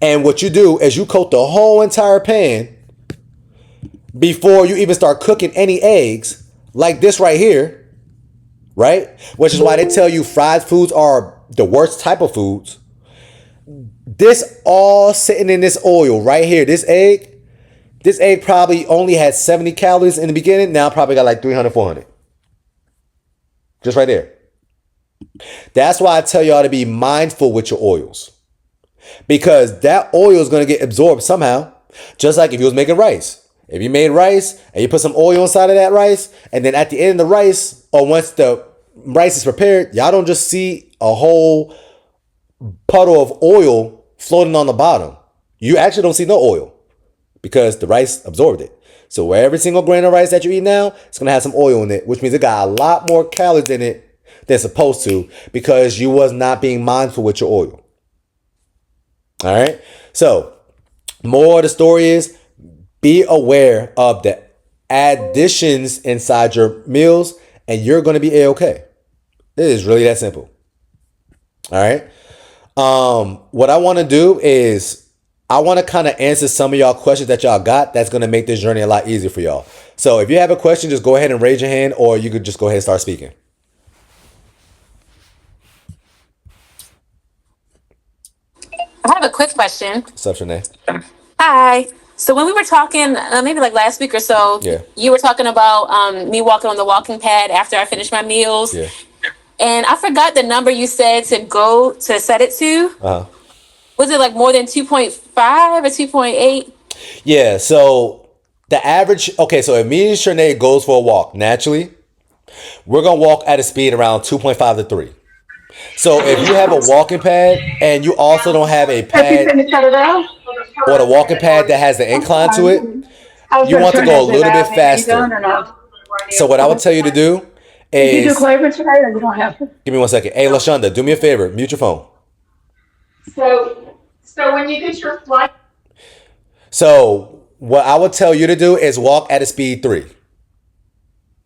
and what you do is you coat the whole entire pan before you even start cooking any eggs, like this right here, right? Which is why they tell you fried foods are the worst type of foods. This all sitting in this oil right here, this egg probably only had 70 calories in the beginning. Now probably got like 300, 400. Just right there. That's why I tell y'all to be mindful with your oils. Because that oil is going to get absorbed somehow. Just like if you was making rice. If you made rice and you put some oil inside of that rice, and then at the end of the rice, or once the rice is prepared, y'all don't just see a whole puddle of oil floating on the bottom. You actually don't see no oil because the rice absorbed it. So every single grain of rice that you eat now, it's going to have some oil in it, which means it got a lot more calories in it than it's supposed to because you was not being mindful with your oil. All right. So more of the story is be aware of the additions inside your meals and you're going to be A-okay. It is really that simple. All right. What I want to do is I want to kind of answer some of y'all questions that y'all got that's going to make this journey a lot easier for y'all. So if you have a question, just go ahead and raise your hand or you could just go ahead and start speaking. I have a quick question. What's up, Shanae? Hi. So when we were talking, maybe like last week or so, Yeah. you were talking about me walking on the walking pad after I finished my meals. Yeah. And I forgot the number you said to go to set it to. Uh-huh. Was it like more than 2.5 or 2.8? Yeah. So the average, okay, so if me and Shanae goes for a walk, naturally, we're going to walk at a speed around 2.5 to 3. So if you have a walking pad and you also don't have a pad or the walking pad that has the incline to it, you want to go a little bit faster. So what I would tell you to do is, give me 1 second. Hey, LaShonda, do me a favor. Mute your phone. So when you get your flight. So what I would tell you to do is walk at a speed 3.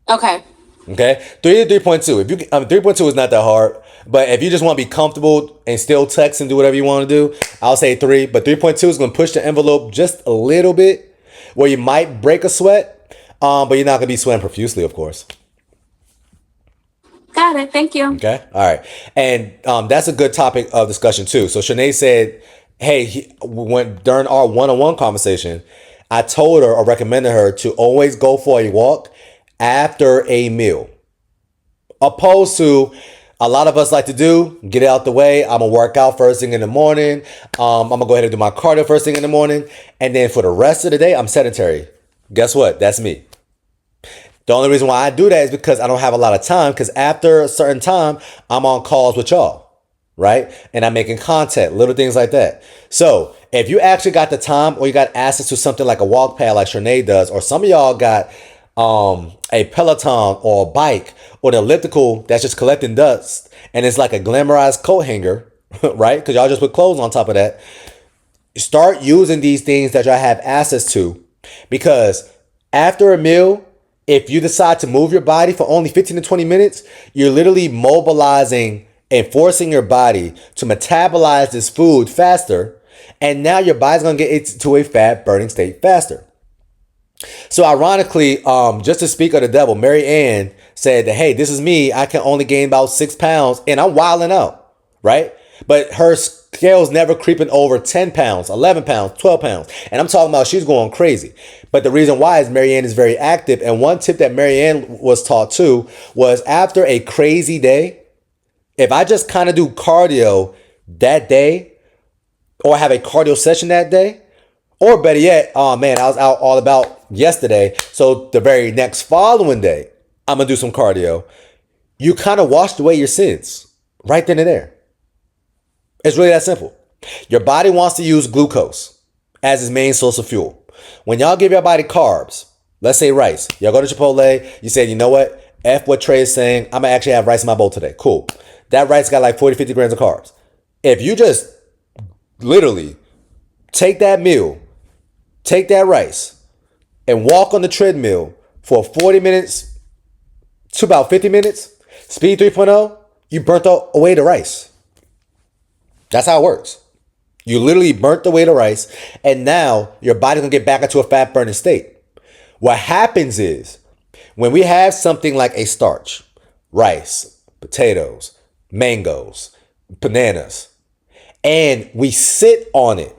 Okay. Okay, 3 to 3.2. If you 3.2 is not that hard, but if you just want to be comfortable and still text and do whatever you want to do, I'll say 3. But 3.2 is going to push the envelope just a little bit, where you might break a sweat, but you're not going to be sweating profusely, of course. Got it. Thank you. Okay, all right, and that's a good topic of discussion too. So Shanae said, "Hey, during our one-on-one conversation, I told her or recommended her to always go for a walk after a meal, opposed to a lot of us like to do, get it out the way. I'm gonna work out first thing in the morning. I'm gonna go ahead and do my cardio first thing in the morning. And then for the rest of the day, I'm sedentary. Guess what? That's me. The only reason why I do that is because I don't have a lot of time, because after a certain time, I'm on calls with y'all, right? And I'm making content, little things like that. So if you actually got the time or you got access to something like a walk pad like Shanae does, or some of y'all got a Peloton or a bike or the elliptical that's just collecting dust and it's like a glamorized coat hanger, right? Because y'all just put clothes on top of that. Start using these things that y'all have access to, because after a meal, if you decide to move your body for only 15 to 20 minutes, you're literally mobilizing and forcing your body to metabolize this food faster. And now your body's going to get to a fat burning state faster. So ironically, just to speak of the devil, Mary Ann said that, hey, this is me. I can only gain about 6 pounds and I'm wilding out, right? But her scale's never creeping over 10 pounds, 11 pounds, 12 pounds. And I'm talking about she's going crazy. But the reason why is Mary Ann is very active. And one tip that Mary Ann was taught too was after a crazy day, if I just kind of do cardio that day or have a cardio session that day, Or better yet, oh man, I was out all about yesterday. So the very next following day, I'm going to do some cardio. You kind of washed away your sins right then and there. It's really that simple. Your body wants to use glucose as its main source of fuel. When y'all give your body carbs, let's say rice, y'all go to Chipotle, you say, you know what? F what Trey is saying, I'm going to actually have rice in my bowl today. Cool. That rice got like 40, 50 grams of carbs. If you just literally take that meal, take that rice, and walk on the treadmill for 40 minutes to about 50 minutes, speed 3.0, you burnt away the rice. That's how it works. You literally burnt away the rice, and now your body's gonna get back into a fat burning state. What happens is when we have something like a starch, rice, potatoes, mangoes, bananas, and we sit on it,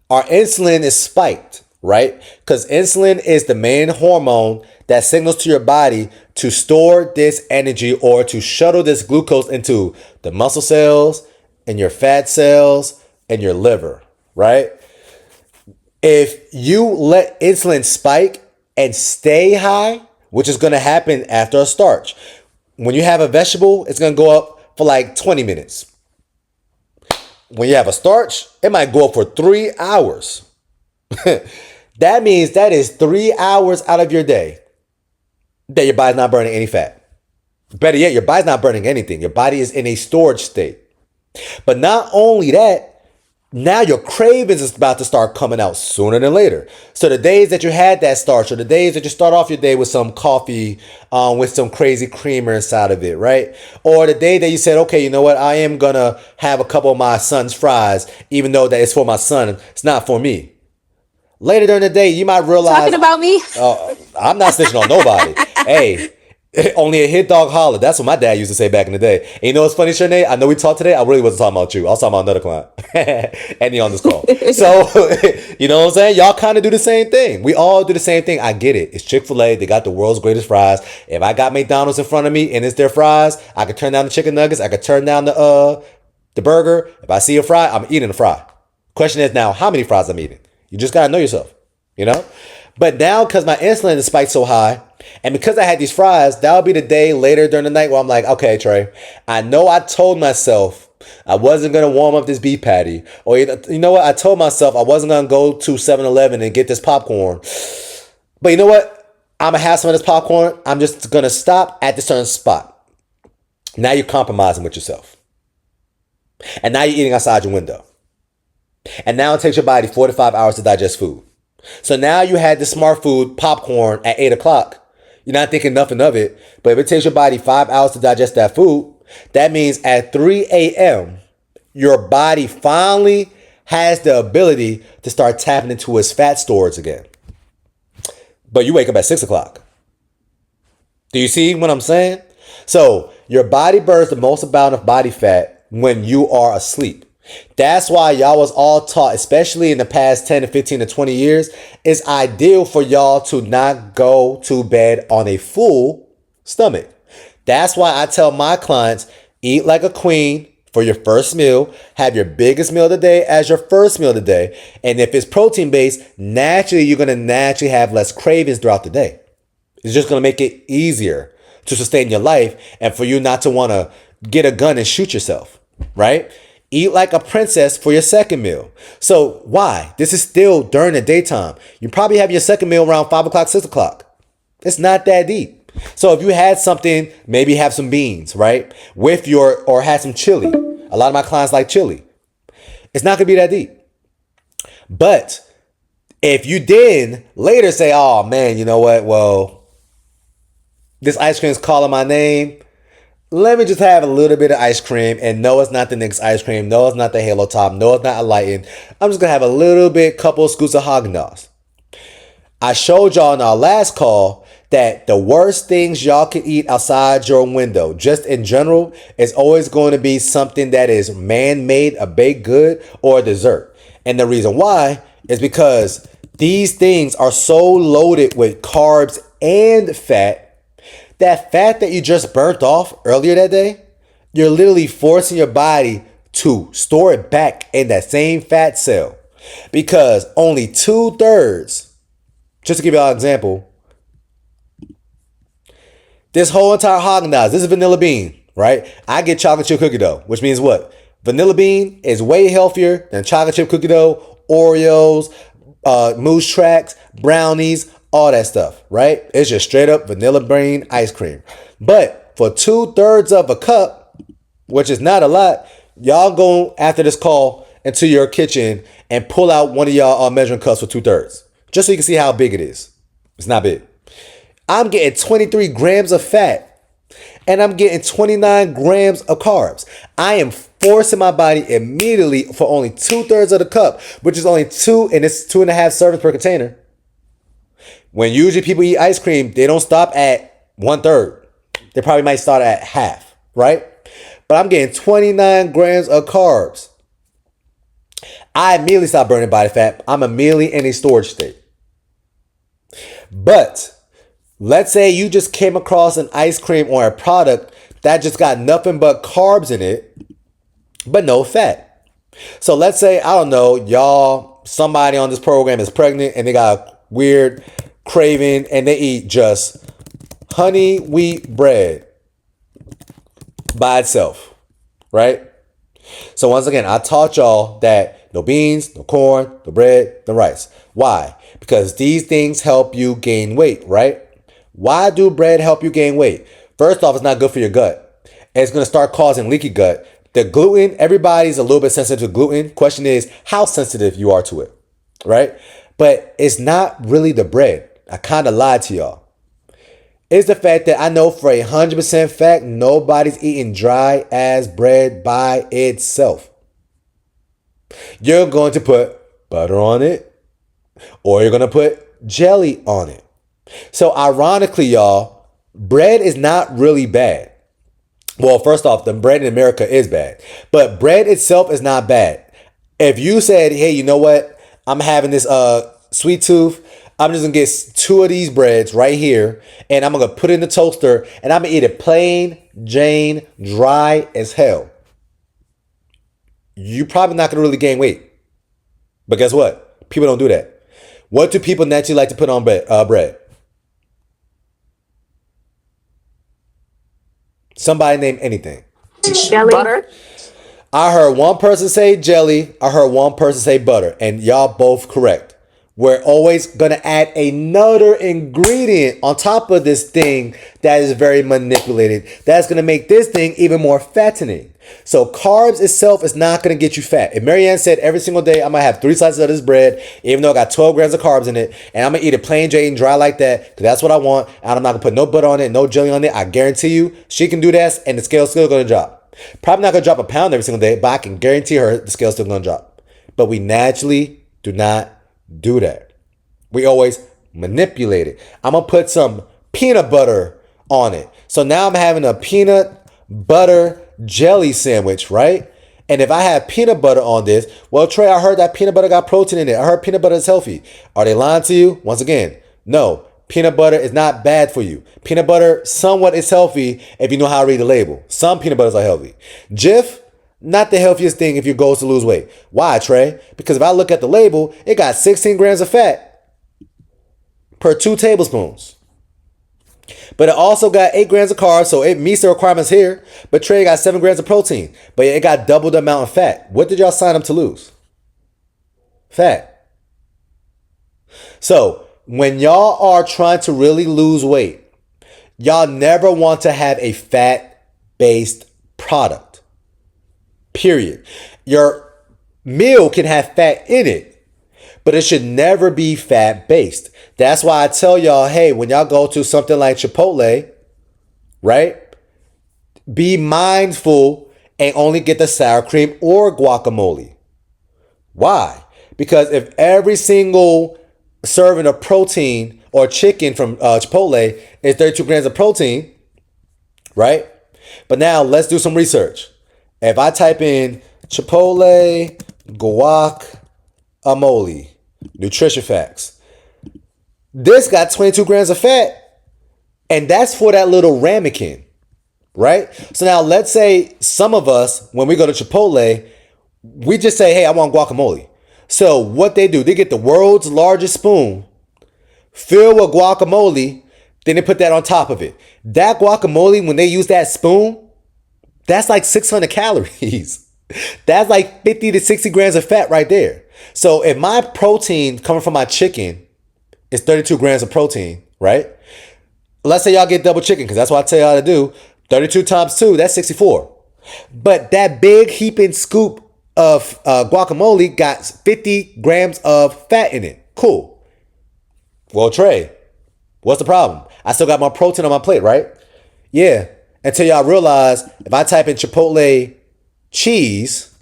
our insulin is spiked, right? Because insulin is the main hormone that signals to your body to store this energy or to shuttle this glucose into the muscle cells and your fat cells and your liver, right? If you let insulin spike and stay high, which is going to happen after a starch, when you have a vegetable, it's going to go up for like 20 minutes. When you have a starch, it might go up for 3 hours. That means that is 3 hours out of your day that your body's not burning any fat. Better yet, your body's not burning anything. Your body is in a storage state. But not only that, now your cravings is about to start coming out sooner than later. So the days that you had that starch, or the days that you start off your day with some coffee with some crazy creamer inside of it, right? Or the day that you said, okay, you know what, I am gonna have a couple of my son's fries, even though that it's for my son, it's not for me. Later during the day, you might realize, Talking about me? I'm not snitching on nobody. Hey, only a hit dog holler. That's what my dad used to say back in the day. And you know what's funny, Shanae? I know we talked today. I really wasn't talking about you. I was talking about another client. And he on this call. So, you know what I'm saying? Y'all kind of do the same thing. We all do the same thing. I get it. It's Chick-fil-A. They got the world's greatest fries. If I got McDonald's in front of me and it's their fries, I could turn down the chicken nuggets. I could turn down the burger. If I see a fry, I'm eating a fry. Question is now, how many fries I'm eating? You just got to know yourself, you know? But now, because my insulin is spiked so high, and because I had these fries, that'll be the day later during the night where I'm like, okay, Trey, I know I told myself I wasn't going to warm up this beef patty. Or you know what? I told myself I wasn't going to go to 7-Eleven and get this popcorn. But you know what? I'm going to have some of this popcorn. I'm just going to stop at this certain spot. Now you're compromising with yourself. And now you're eating outside your window. And now it takes your body 4 to 5 hours to digest food. So now you had the smart food popcorn at 8 o'clock. You're not thinking nothing of it. But if it takes your body 5 hours to digest that food, that means at 3 a.m., your body finally has the ability to start tapping into its fat storage again. But you wake up at 6 o'clock. Do you see what I'm saying? So your body burns the most amount of body fat when you are asleep. That's why y'all was all taught, especially in the past 10 to 15 to 20 years, it's ideal for y'all to not go to bed on a full stomach. That's why I tell my clients, eat like a queen for your first meal. Have your biggest meal of the day as your first meal of the day. And if it's protein based, naturally, you're going to naturally have less cravings throughout the day. It's just going to make it easier to sustain your life and for you not to want to get a gun and shoot yourself, right? Eat like a princess for your second meal. So why? This is still during the daytime. You probably have your second meal around 5 o'clock, 6 o'clock. It's not that deep. So if you had something, maybe have some beans, right? Or had some chili. A lot of my clients like chili. It's not going to be that deep. But if you then later say, oh man, you know what? Well, this ice cream is calling my name. Let me just have a little bit of ice cream, and no, it's not the Nick's ice cream. No, it's not the Halo Top. No, it's not a Lighten. I'm just going to have a little bit, couple scoops of Haagen-Dazs. I showed y'all in our last call that the worst things y'all can eat outside your window, just in general, is always going to be something that is man-made, a baked good, or a dessert. And the reason why is because these things are so loaded with carbs and fat. That fat that you just burnt off earlier that day, you're literally forcing your body to store it back in that same fat cell. Because only 2/3, just to give y'all an example, this whole entire Haagen-Dazs, this is vanilla bean, right? I get chocolate chip cookie dough, which means what? Vanilla bean is way healthier than chocolate chip cookie dough, Oreos, Moose Tracks, brownies, all that stuff, right? It's just straight up vanilla bean ice cream. But for 2/3 of a cup, which is not a lot, y'all go after this call into your kitchen and pull out one of y'all measuring cups for 2/3, just so you can see how big it is. It's not big. I'm getting 23 grams of fat and I'm getting 29 grams of carbs. I am forcing my body immediately for only 2/3 of the cup, which is only 2, and it's 2.5 servings per container. When usually people eat ice cream, they don't stop at 1/3. They probably might start at half, right? But I'm getting 29 grams of carbs. I immediately stop burning body fat. I'm immediately in a storage state. But let's say you just came across an ice cream or a product that just got nothing but carbs in it, but no fat. So let's say, I don't know, y'all, somebody on this program is pregnant and they got a weird craving and they eat just honey wheat bread by itself, right? So once again, I taught y'all that no beans, no corn, no bread, no rice. Why? Because these things help you gain weight, right? Why do bread help you gain weight? First off, it's not good for your gut. It's going to start causing leaky gut. The gluten, everybody's a little bit sensitive to gluten. Question is how sensitive you are to it, right? But it's not really the bread. I kind of lied to y'all. It's the fact that I know for 100% fact, nobody's eating dry ass bread by itself. You're going to put butter on it, or you're going to put jelly on it. So ironically, y'all, bread is not really bad. Well, first off, the bread in America is bad, but bread itself is not bad. If you said, hey, you know what? I'm having this sweet tooth. I'm just gonna get 2 of these breads right here, and I'm gonna put it in the toaster, and I'm gonna eat it plain Jane, dry as hell. You're probably not gonna really gain weight. But guess what? People don't do that. What do people naturally like to put on bread? Somebody name anything. Jelly. Butter. I heard one person say jelly. I heard one person say butter. And y'all both correct. We're always going to add another ingredient on top of this thing that is very manipulated. That's going to make this thing even more fattening. So carbs itself is not going to get you fat. If Marianne said every single day, I'm going to have 3 slices of this bread, even though I got 12 grams of carbs in it, and I'm going to eat it plain Jane dry like that, because that's what I want, and I'm not going to put no butter on it, no jelly on it, I guarantee you, she can do that, and the scale's still going to drop. Probably not going to drop a pound every single day, but I can guarantee her the scale's still going to drop. But we naturally do not do that. We always manipulate it. I'm going to put some peanut butter on it. So now I'm having a peanut butter jelly sandwich, right? And if I have peanut butter on this, well, Trey, I heard that peanut butter got protein in it. I heard peanut butter is healthy. Are they lying to you? Once again, no. Peanut butter is not bad for you. Peanut butter somewhat is healthy if you know how to read the label. Some peanut butters are healthy. Jif, not the healthiest thing if your goal is to lose weight. Why, Trey? Because if I look at the label, it got 16 grams of fat per 2 tablespoons. But it also got 8 grams of carbs, so it meets the requirements here. But Trey got 7 grams of protein. But it got double the amount of fat. What did y'all sign up to lose? Fat. So, when y'all are trying to really lose weight, y'all never want to have a fat-based product. Period. Your meal can have fat in it, but it should never be fat-based. That's why I tell y'all, hey, when y'all go to something like Chipotle, right? Be mindful and only get the sour cream or guacamole. Why? Because if every single serving of protein or chicken from Chipotle is 32 grams of protein, right? But now let's do some research. If I type in Chipotle guacamole, nutrition facts, this got 22 grams of fat, and that's for that little ramekin, right? So now let's say some of us, when we go to Chipotle, we just say, hey, I want guacamole. So what they do, they get the world's largest spoon, fill with guacamole, then they put that on top of it. That guacamole, when they use that spoon, that's like 600 calories. That's like 50 to 60 grams of fat right there. So if my protein coming from my chicken is 32 grams of protein, right? Let's say y'all get double chicken, because that's what I tell y'all to do. 32 times 2, that's 64. But that big heaping scoop of guacamole got 50 grams of fat in it. Cool. Well, Trey, what's the problem? I still got my protein on my plate, right? Yeah. Until y'all realize, if I type in Chipotle cheese,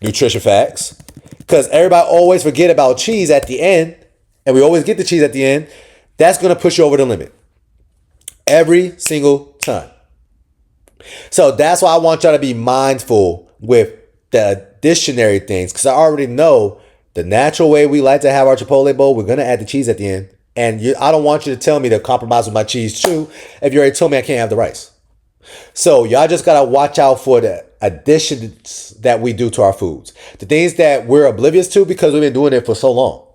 nutrition facts, because everybody always forget about cheese at the end, and we always get the cheese at the end, that's going to push you over the limit. Every single time. So that's why I want y'all to be mindful with the additionary things, because I already know the natural way we like to have our Chipotle bowl, we're going to add the cheese at the end. And I don't want you to tell me to compromise with my cheese too if you already told me I can't have the rice. So y'all just got to watch out for the additions that we do to our foods. The things that we're oblivious to because we've been doing it for so long.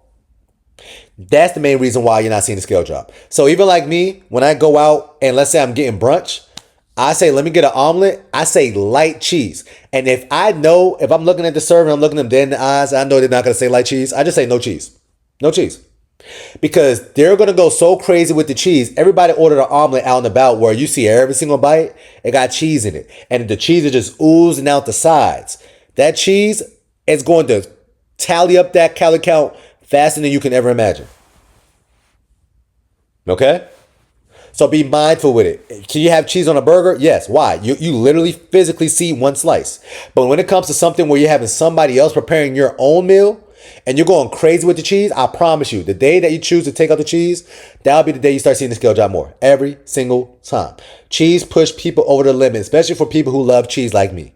That's the main reason why you're not seeing the scale drop. So even like me, when I go out and let's say I'm getting brunch, I say, let me get an omelet. I say light cheese. And if I'm looking at the server and I'm looking them dead in the eyes, I know they're not going to say light cheese. I just say no cheese. No cheese. Because they're going to go so crazy with the cheese. Everybody ordered an omelet out and about where you see every single bite, it got cheese in it. And the cheese is just oozing out the sides. That cheese is going to tally up that calorie count faster than you can ever imagine. Okay? So be mindful with it. Can you have cheese on a burger? Yes. Why? You literally physically see one slice. But when it comes to something where you're having somebody else preparing your own meal and you're going crazy with the cheese, I promise you, the day that you choose to take out the cheese, that'll be the day you start seeing the scale drop more. Every single time. Cheese push people over the limit, especially for people who love cheese like me.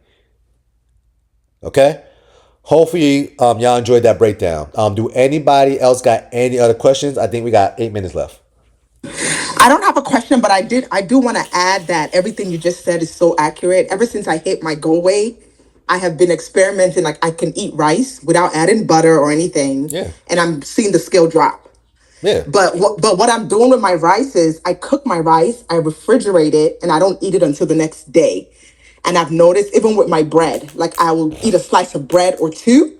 Okay? Hopefully, y'all enjoyed that breakdown. Do anybody else got any other questions? I think we got 8 minutes left. I don't have a question, but I do want to add that everything you just said is so accurate. Ever since I hit my goal weight, I have been experimenting. Like, I can eat rice without adding butter or anything. Yeah. And I'm seeing the scale drop. Yeah. But what I'm doing with my rice is I cook my rice, I refrigerate it, and I don't eat it until the next day. And I've noticed even with my bread, like I will eat a slice of bread or two,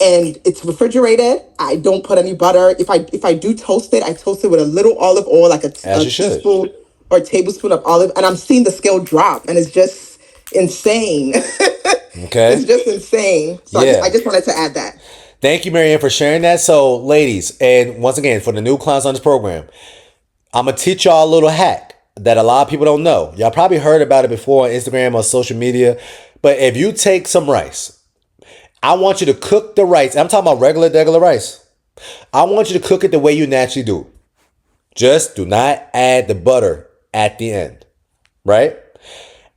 and it's refrigerated. I don't put any butter. If I do toast it, I toast it with a little olive oil, like As a you should. teaspoon or a tablespoon of olive, and I'm seeing the scale drop, and it's just insane. Okay. It's just insane. So Yeah. I just wanted to add that. Thank you, Marianne, for sharing that. So, ladies, and once again, for the new clients on this program, I'm going to teach y'all a little hack that a lot of people don't know. Y'all probably heard about it before on Instagram or social media. But if you take some rice, I want you to cook the rice. I'm talking about regular rice. I want you to cook it the way you naturally do. Just do not add the butter at the end, right?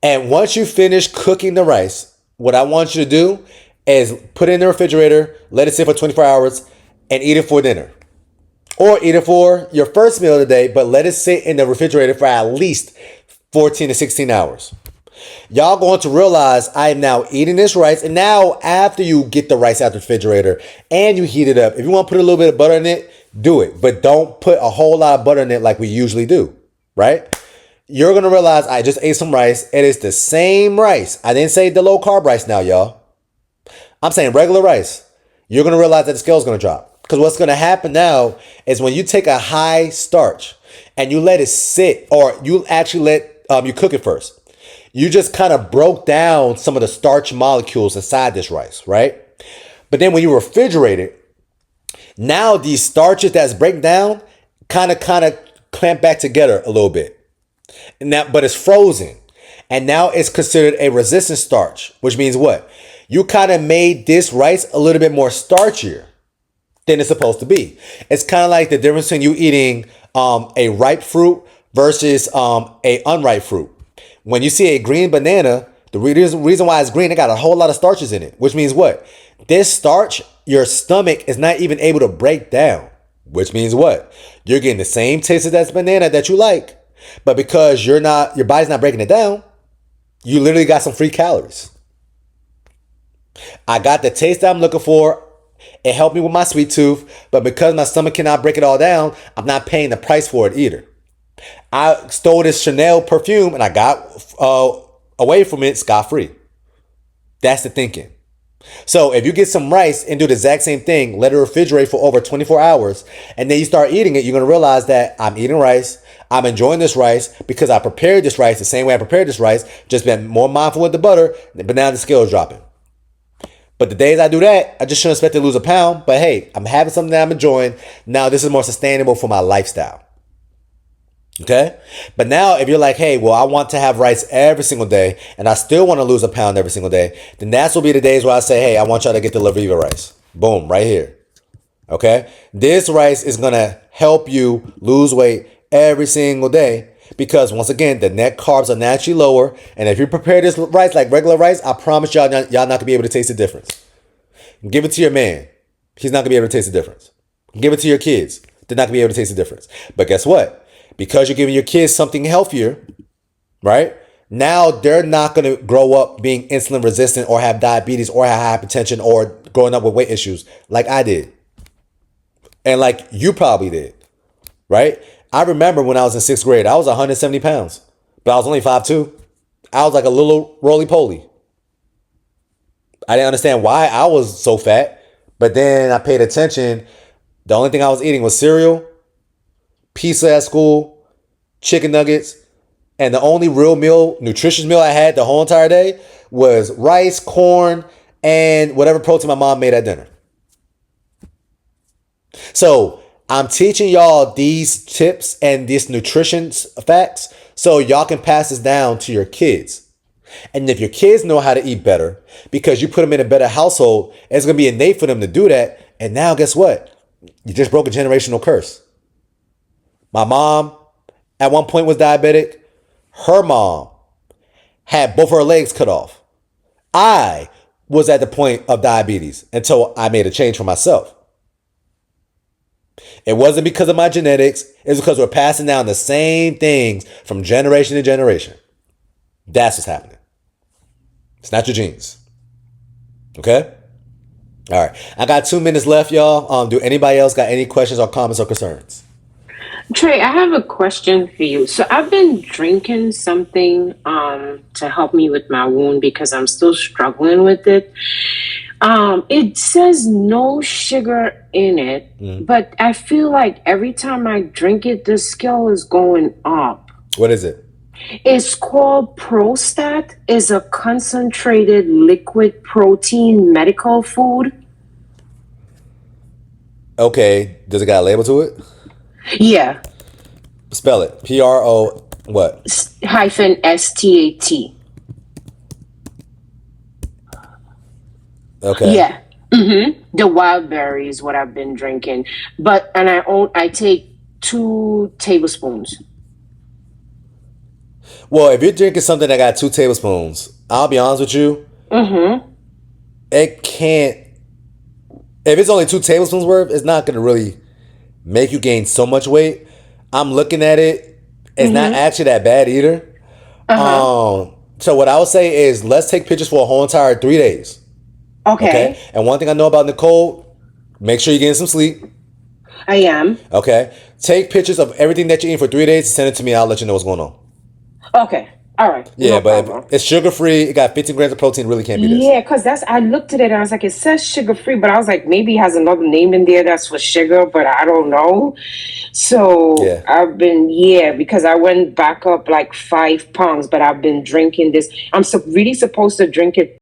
And once you finish cooking the rice, what I want you to do is put it in the refrigerator, let it sit for 24 hours, and eat it for dinner. Or eat it for your first meal of the day, but let it sit in the refrigerator for at least 14 to 16 hours. Y'all going to realize I am now eating this rice. And now after you get the rice out the refrigerator and you heat it up, if you want to put a little bit of butter in it, do it. But don't put a whole lot of butter in it like we usually do, right? You're going to realize I just ate some rice. It is the same rice. I didn't say the low carb rice now, y'all. I'm saying regular rice. You're going to realize that the scale is going to drop. Because what's going to happen now is when you take a high starch and you let it sit, or you actually you cook it first. You just kind of broke down some of the starch molecules inside this rice, right? But then when you refrigerate it, now these starches that's breaking down kind of clamp back together a little bit. And that, but it's frozen. And now it's considered a resistant starch, which means what? You kind of made this rice a little bit more starchier than it's supposed to be. It's kind of like the difference between you eating a ripe fruit versus a unripe fruit. When you see a green banana, the reason why it's green, it got a whole lot of starches in it, which means what? This starch, your stomach is not even able to break down, which means what? You're getting the same taste of that banana that you like, but because your body's not breaking it down, you literally got some free calories. I got the taste that I'm looking for. It helped me with my sweet tooth, but because my stomach cannot break it all down, I'm not paying the price for it either. I stole this Chanel perfume and I got away from it scot-free. That's the thinking. So if you get some rice and do the exact same thing, let it refrigerate for over 24 hours, and then you start eating it, you're going to realize that I'm eating rice. I'm enjoying this rice because I prepared this rice the same way I prepared this rice, just been more mindful with the butter, but now the scale is dropping. But the days I do that, I just shouldn't expect to lose a pound. But hey, I'm having something that I'm enjoying. Now this is more sustainable for my lifestyle. Okay? But now if you're like, hey, well, I want to have rice every single day and I still want to lose a pound every single day, then that's will be the days where I say, hey, I want y'all to get the Leveva rice. Boom, right here. Okay? This rice is going to help you lose weight every single day because once again, the net carbs are naturally lower. And if you prepare this rice like regular rice, I promise y'all not going to be able to taste the difference. Give it to your man. He's not going to be able to taste the difference. Give it to your kids. They're not going to be able to taste the difference. But guess what? Because you're giving your kids something healthier, right? Now they're not going to grow up being insulin resistant or have diabetes or have hypertension or growing up with weight issues like I did. And like you probably did, right? I remember when I was in 6th grade, I was 170 pounds, but I was only 5'2". I was like a little roly-poly. I didn't understand why I was so fat, but then I paid attention. The only thing I was eating was cereal, pizza at school, chicken nuggets, and the only real meal, nutritious meal I had the whole entire day was rice, corn, and whatever protein my mom made at dinner. So I'm teaching y'all these tips and these nutrition facts so y'all can pass this down to your kids. And if your kids know how to eat better because you put them in a better household, it's going to be innate for them to do that. And now guess what? You just broke a generational curse. My mom at one point was diabetic. Her mom had both her legs cut off. I was at the point of diabetes until I made a change for myself. It wasn't because of my genetics. It was because we're passing down the same things from generation to generation. That's what's happening. It's not your genes. Okay? All right. I got 2 minutes left, y'all. Do anybody else got any questions or comments or concerns? Trey, I have a question for you. So I've been drinking something to help me with my wound because I'm still struggling with it. It says no sugar in it, but I feel like every time I drink it, the scale is going up. What is it? It's called Prostat. It's a concentrated liquid protein medical food. Okay. Does it got a label to it? Yeah. Spell it. Pro what? -STAT. Okay. Yeah. The wild berry is what I've been drinking. I take 2 tablespoons. Well, if you're drinking something that got 2 tablespoons, I'll be honest with you. It can't. If it's only 2 tablespoons worth, it's not going to really make you gain so much weight. I'm looking at it. It's not actually that bad either. So what I would say is let's take pictures for a whole entire 3 days. Okay. And one thing I know about Nicole, make sure you're getting some sleep. I am. Okay. Take pictures of everything that you're eating for 3 days and send it to me. I'll let you know what's going on. Okay. All right. Yeah, No but problem. it's sugar free. It got 15 grams of protein. Really can't be this. Yeah, because I looked at it and I was like, it says sugar free, but I was like, maybe it has another name in there that's for sugar, but I don't know. So Yeah. I've been, because I went back up like 5 pounds, but I've been drinking this. I'm really supposed to drink it